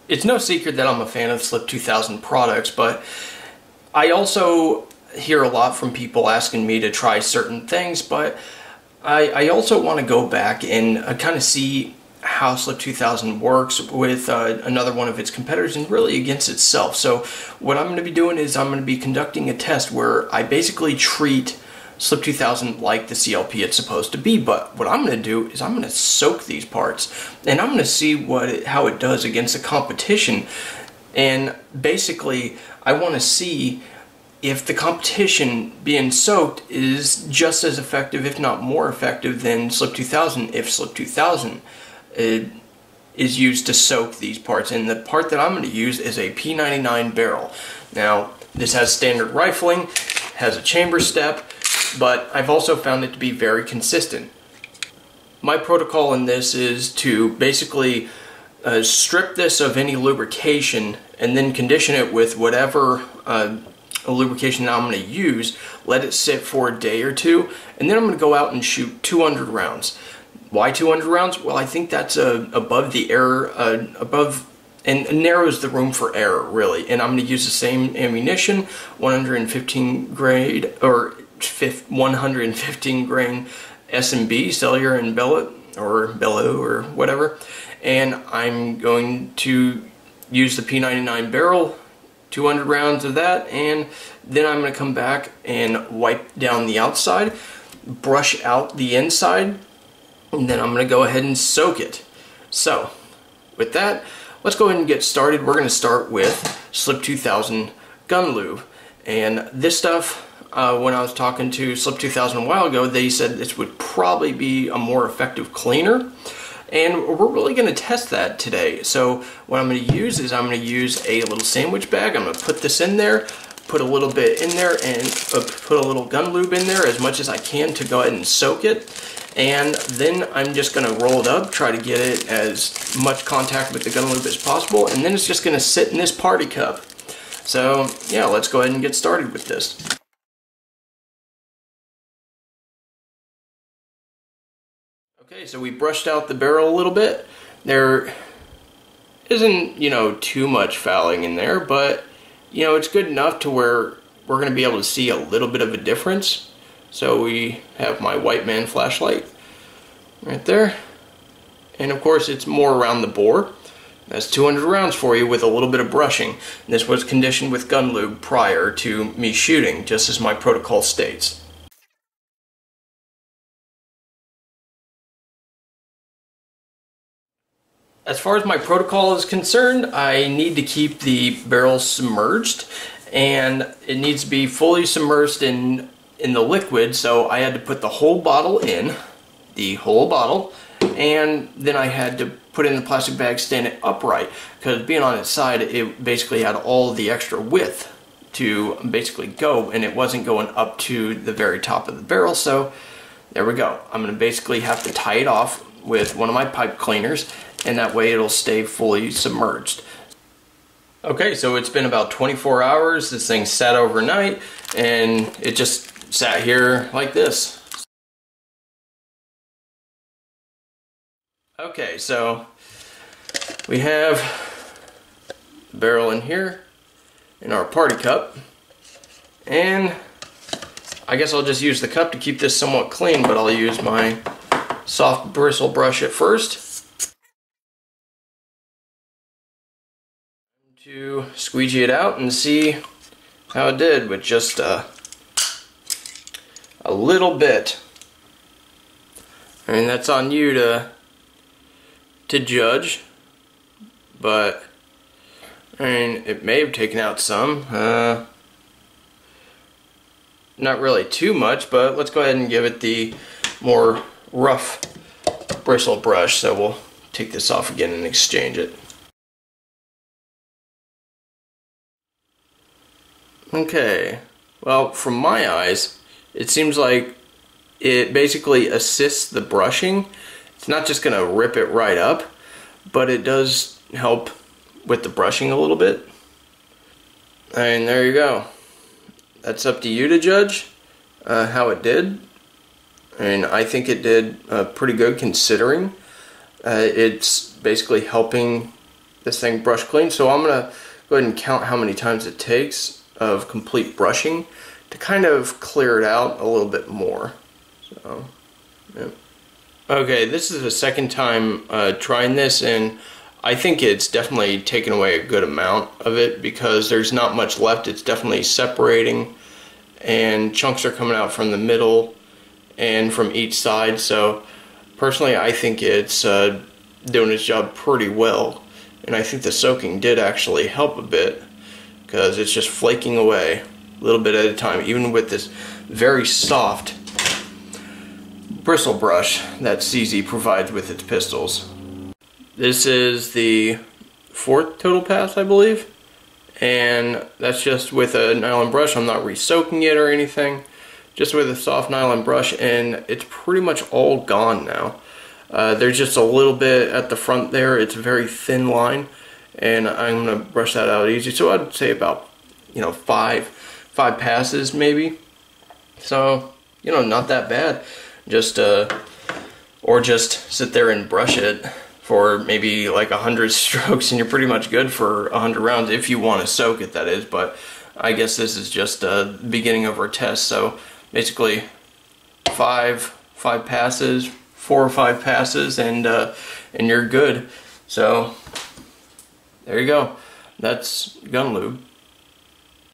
It's no secret that I'm a fan of SLIP2000 products, but I also hear a lot from people asking me to try certain things, but I also want to go back and kind of see how SLIP2000 works with another one of its competitors and really against itself. So what I'm going to be doing is I'm going to be conducting a test where I basically treat SLIP2000 like the CLP it's supposed to be, but what I'm going to do is I'm going to soak these parts and I'm going to see how it does against the competition. And basically I want to see if the competition being soaked is just as effective, if not more effective, than SLIP2000, if SLIP2000 is used to soak these parts. And the part that I'm going to use is a P99 barrel. Now this has standard rifling, has a chamber step, but I've also found it to be very consistent. My protocol in this is to basically strip this of any lubrication and then condition it with whatever lubrication that I'm going to use, let it sit for a day or two, and then I'm going to go out and shoot 200 rounds. Why 200 rounds? Well, I think that's above the error, and narrows the room for error, really. And I'm going to use the same ammunition, 115 grade, or 115 grain S&B, cellular and bellow, or whatever. And I'm going to use the P99 barrel, 200 rounds of that, and then I'm going to come back and wipe down the outside, brush out the inside, and then I'm going to go ahead and soak it. So, with that, let's go ahead and get started. We're going to start with SLIP2000 Gun Lube. And this stuff, when I was talking to SLIP2000 a while ago, they said this would probably be a more effective cleaner. And we're really going to test that today. So what I'm going to use is I'm going to use a little sandwich bag. I'm going to put this in there, put a little bit in there, and put a little gun lube in there as much as I can to go ahead and soak it. And then I'm just going to roll it up, try to get it as much contact with the gun lube as possible, and then it's just going to sit in this party cup. So yeah, let's go ahead and get started with this. Okay, so we brushed out the barrel a little bit. There isn't, too much fouling in there, but, it's good enough to where we're going to be able to see a little bit of a difference. So we have my white man flashlight right there. And of course it's more around the bore. That's 200 rounds for you with a little bit of brushing. And this was conditioned with gun lube prior to me shooting, just as my protocol states. As far as my protocol is concerned, I need to keep the barrel submerged, and it needs to be fully submerged in the liquid, so I had to put the whole bottle in, and then I had to put it in the plastic bag, stand it upright, because being on its side, it basically had all the extra width to basically go, and it wasn't going up to the very top of the barrel, so there we go. I'm going to basically have to tie it off with one of my pipe cleaners, and that way it'll stay fully submerged. Okay, so it's been about 24 hours. This thing sat overnight, and it just sat here like this. Okay, so we have the barrel in here in our party cup, and I guess I'll just use the cup to keep this somewhat clean, but I'll use my soft bristle brush at first to squeegee it out and see how it did with just a little bit. I mean, that's on you to judge, but I mean, it may have taken out some. Not really too much, but let's go ahead and give it the more rough bristle brush. So we'll take this off again and exchange it. Okay, well, from my eyes, it seems like it basically assists the brushing. It's not just going to rip it right up, but it does help with the brushing a little bit. And there you go. That's up to you to judge how it did. And I think it did pretty good considering. It's basically helping this thing brushed clean. So I'm gonna go ahead and count how many times it takes of complete brushing to kind of clear it out a little bit more. So, yeah. Okay, this is the second time trying this, and I think it's definitely taken away a good amount of it because there's not much left. It's definitely separating, and chunks are coming out from the middle and from each side. So personally, I think it's doing its job pretty well, and I think the soaking did actually help a bit because it's just flaking away a little bit at a time, even with this very soft bristle brush that CZ provides with its pistols. This is the 4th total pass, I believe, and that's just with a nylon brush. I'm not re-soaking it or anything, just with a soft nylon brush, and it's pretty much all gone now. There's just a little bit at the front there. It's a very thin line, and I'm gonna brush that out easy. So I'd say about, you know, five passes maybe. So, you know, not that bad. Just or just sit there and brush it for maybe like 100 strokes, and you're pretty much good for 100 rounds if you want to soak it, that is. But I guess this is just the beginning of our test. So basically, five passes, 4 or 5 passes, and you're good. So there you go. That's gun lube.